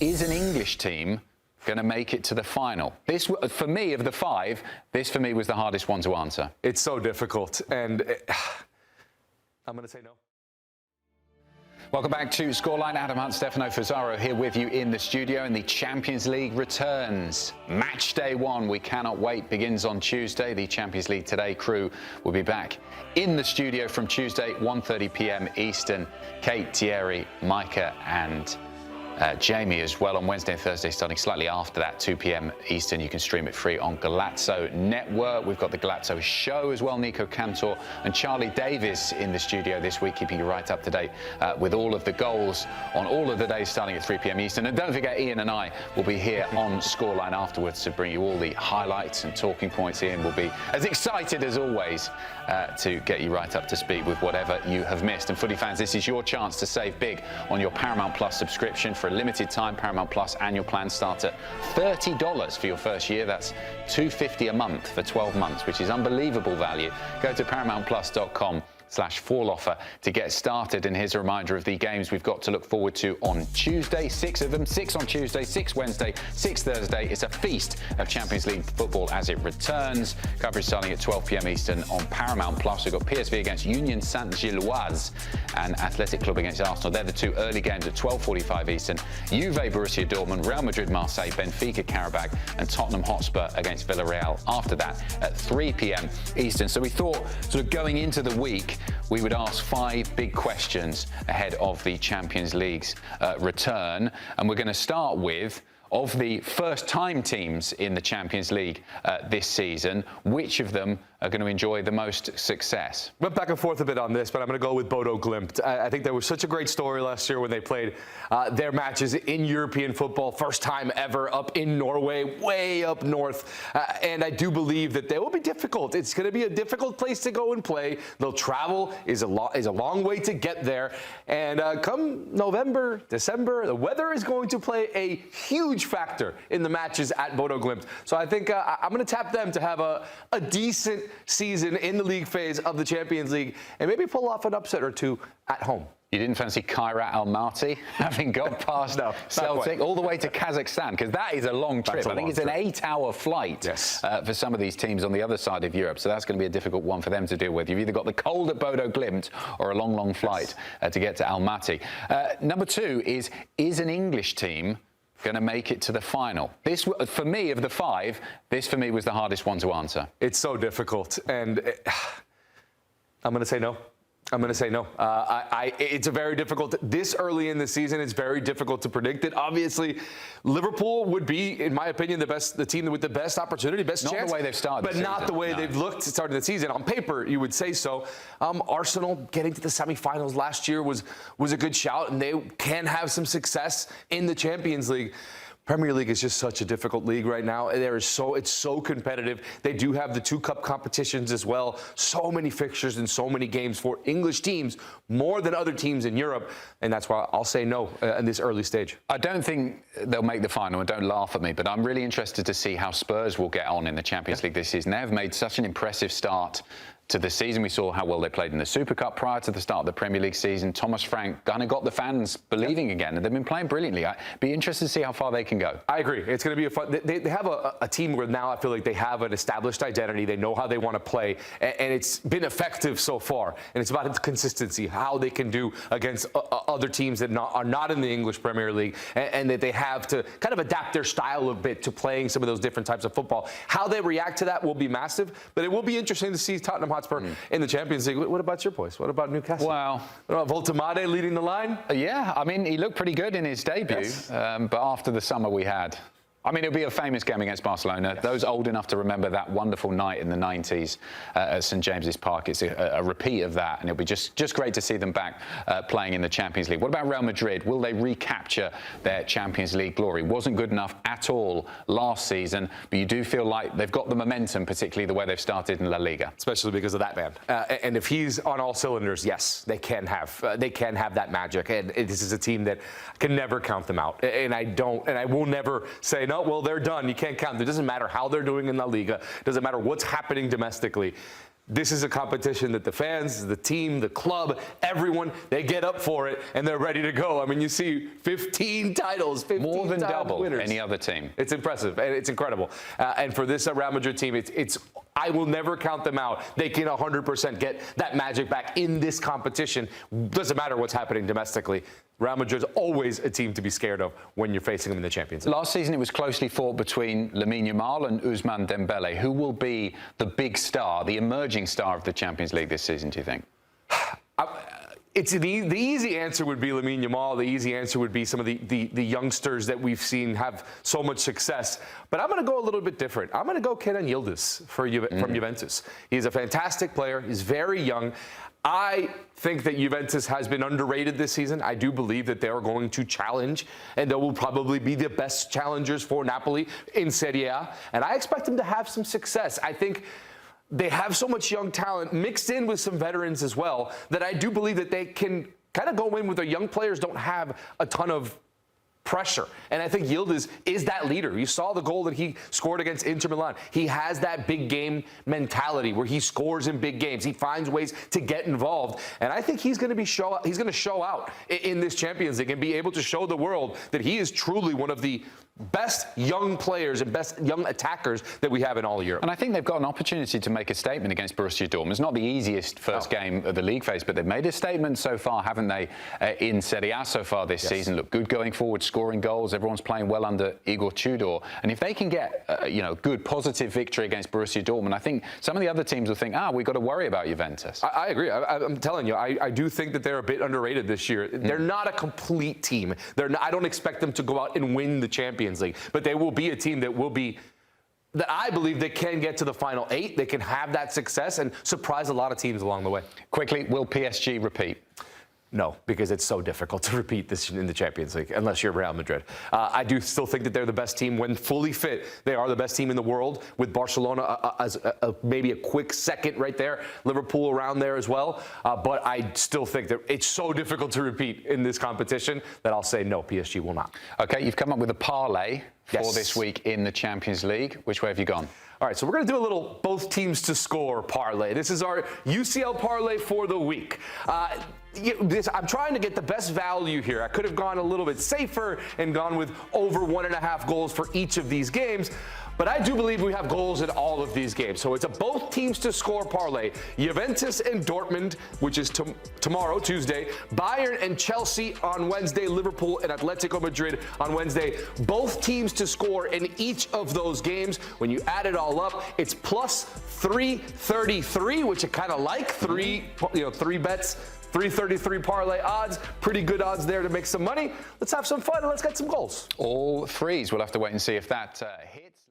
Is an English team going to make it to the final? This, for me, of the five, this for me was the hardest one to answer. It's so difficult, and I'm going to say no. Welcome back to Scoreline. Adam Hunt, Stefano Fusaro here with you in the studio, and the Champions League returns. Match day one, we cannot wait, begins on Tuesday. The Champions League Today crew will be back in the studio from Tuesday, 1:30 p.m. Eastern. Kate, Thierry, Micah and Jamie as well on Wednesday and Thursday, starting slightly after that, 2 p.m. Eastern. You can stream it free on Golazo Network. We've got the Golazo Show as well. Nico Cantor and Charlie Davies in the studio this week, keeping you right up to date with all of the goals on all of the days starting at 3 p.m. Eastern. And don't forget, Ian and I will be here on Scoreline afterwards to bring you all the highlights and talking points. Ian will be as excited as always to get you right up to speed with whatever you have missed. And footy fans, this is your chance to save big on your Paramount Plus subscription. For a limited time, Paramount Plus annual plans start at $30 for your first year. That's $250 a month for 12 months, which is unbelievable value. Go to ParamountPlus.com/fall offer to get started. And here's a reminder of the games we've got to look forward to on Tuesday. 6 of them, 6 on Tuesday, 6 Wednesday, 6 Thursday. It's a feast of Champions League football as it returns. Coverage starting at 12 p.m. Eastern on Paramount Plus. We've got PSV against Union Saint-Gilloise and Athletic Club against Arsenal. They're the two early games at 12:45 Eastern. Juve Borussia Dortmund, Real Madrid Marseille, Benfica Karabakh and Tottenham Hotspur against Villarreal. After that at 3 p.m. Eastern. So we thought, sort of going into the week, we would ask 5 big questions ahead of the Champions League's return. And we're going to start with, of the first-time teams in the Champions League this season, which of them are going to enjoy the most success? Went back and forth a bit on this, but I'm going to go with Bodo Glimt. I think there was such a great story last year when they played their matches in European football, first time ever up in Norway, way up north. And I do believe that they will be difficult. It's going to be a difficult place to go and play. They'll travel is a long way to get there. And come November, December, the weather is going to play a huge factor in the matches at Bodo Glimt. So I think I'm going to tap them to have a decent season in the league phase of the Champions League and maybe pull off an upset or two at home. You didn't fancy Kairat Almaty having got past Celtic all the way to Kazakhstan? Because that is a long trip. I think it's an 8-hour flight for some of these teams on the other side of Europe. So that's going to be a difficult one for them to deal with. You've either got the cold at Bodo Glimt or a long, long flight to get to Almaty. Number 2 is an English team going to make it to the final? This, for me, of the 5, this for me was the hardest one to answer. It's so difficult, and I'm going to say no. I'm going to say no. It's a very difficult, this early in the season, it's very difficult to predict it. Obviously, Liverpool would be, in my opinion, the team with the best opportunity, best chance. Not the way they've started but not the way they've looked starting the season. On paper, you would say so. Arsenal getting to the semifinals last year was a good shout, and they can have some success in the Champions League. Premier League is just such a difficult league right now. It's so competitive. They do have the 2 cup competitions as well. So many fixtures and so many games for English teams, more than other teams in Europe. And that's why I'll say no in this early stage. I don't think they'll make the final, and don't laugh at me, but I'm really interested to see how Spurs will get on in the Champions League this season. They have made such an impressive start to the season. We saw how well they played in the Super Cup prior to the start of the Premier League season. Thomas Frank kind of got the fans believing again, and they've been playing brilliantly. I'd be interested to see how far they can go. I agree. It's going to be a fun. They have a team where now I feel like they have an established identity. They know how they want to play, and it's been effective so far. And it's about its consistency, how they can do against other teams that are not in the English Premier League, and that they have to kind of adapt their style a bit to playing some of those different types of football. How they react to that will be massive, but it will be interesting to see Tottenham Hotspur in the Champions League. What about your boys? What about Newcastle? Well, what about Voltemade leading the line? Yeah, I mean, he looked pretty good in his debut, but after the summer we had, I mean, it'll be a famous game against Barcelona. Yes. Those old enough to remember that wonderful night in the 90s at St James's Park, it's a repeat of that, and it'll be just great to see them back playing in the Champions League. What about Real Madrid? Will they recapture their Champions League glory? Wasn't good enough at all last season, but you do feel like they've got the momentum, particularly the way they've started in La Liga. Especially because of that man. And if he's on all cylinders, yes, they can have that magic. And this is a team that can never count them out. And I will never say, no, well, they're done. You can't count them. It doesn't matter how they're doing in La Liga. It doesn't matter what's happening domestically. this is a competition that the fans, the team, the club, everyone, they get up for it and they're ready to go. I mean, you see 15 titles, 15 more than double winners. Any other team. It's impressive and it's incredible. And for this Real Madrid team, it's I will never count them out. They can 100% get that magic back in this competition. Doesn't matter what's happening domestically. Real Madrid's always a team to be scared of when you're facing them in the Champions League. Last season, it was closely fought between Lamine Yamal and Ousmane Dembele. Who will be the big star, the emerging star of the Champions League this season, do you think? The easy answer would be Lamine Yamal. The easy answer would be some of the youngsters that we've seen have so much success. But I'm going to go a little bit different. I'm going to go Kenan Yildiz from Juventus. He's a fantastic player. He's very young. I think that Juventus has been underrated this season. I do believe that they are going to challenge, and they will probably be the best challengers for Napoli in Serie A. And I expect them to have some success. I think they have so much young talent mixed in with some veterans as well that I do believe that they can kind of go in with their young players don't have a ton of pressure. And I think Yildiz is that leader. You saw the goal that he scored against Inter Milan. He has that big game mentality where he scores in big games. He finds ways to get involved. And I think he's going to show out in this Champions League and be able to show the world that he is truly one of the best young players and best young attackers that we have in all of Europe. And I think they've got an opportunity to make a statement against Borussia Dortmund. It's not the easiest first game of the league phase, but they've made a statement so far, haven't they, in Serie A so far this season. Look good going forward, scoring goals. Everyone's playing well under Igor Tudor. And if they can get, good, positive victory against Borussia Dortmund, I think some of the other teams will think, we've got to worry about Juventus. I agree. I'm telling you, I do think that they're a bit underrated this year. They're not a complete team. I don't expect them to go out and win the Champions League, but they will be a team that I believe they can get to the final 8. They can have that success and surprise a lot of teams along the way. Quickly, will PSG repeat? No, because it's so difficult to repeat this in the Champions League, unless you're Real Madrid. I do still think that they're the best team when fully fit. They are the best team in the world, with Barcelona as maybe a quick second right there. Liverpool around there as well. But I still think that it's so difficult to repeat in this competition that I'll say no, PSG will not. Okay, you've come up with a parlay for this week in the Champions League. Which way have you gone? All right, so we're going to do a little both teams to score parlay. This is our UCL parlay for the week. I'm trying to get the best value here. I could have gone a little bit safer and gone with over 1.5 goals for each of these games. But I do believe we have goals in all of these games. So it's a both teams to score parlay. Juventus and Dortmund, which is tomorrow, Tuesday. Bayern and Chelsea on Wednesday. Liverpool and Atletico Madrid on Wednesday. Both teams to score in each of those games. When you add it all up, it's plus 333, which I kind of like. Three bets. 333 parlay odds. Pretty good odds there to make some money. Let's have some fun and let's get some goals. All threes. We'll have to wait and see if that hits.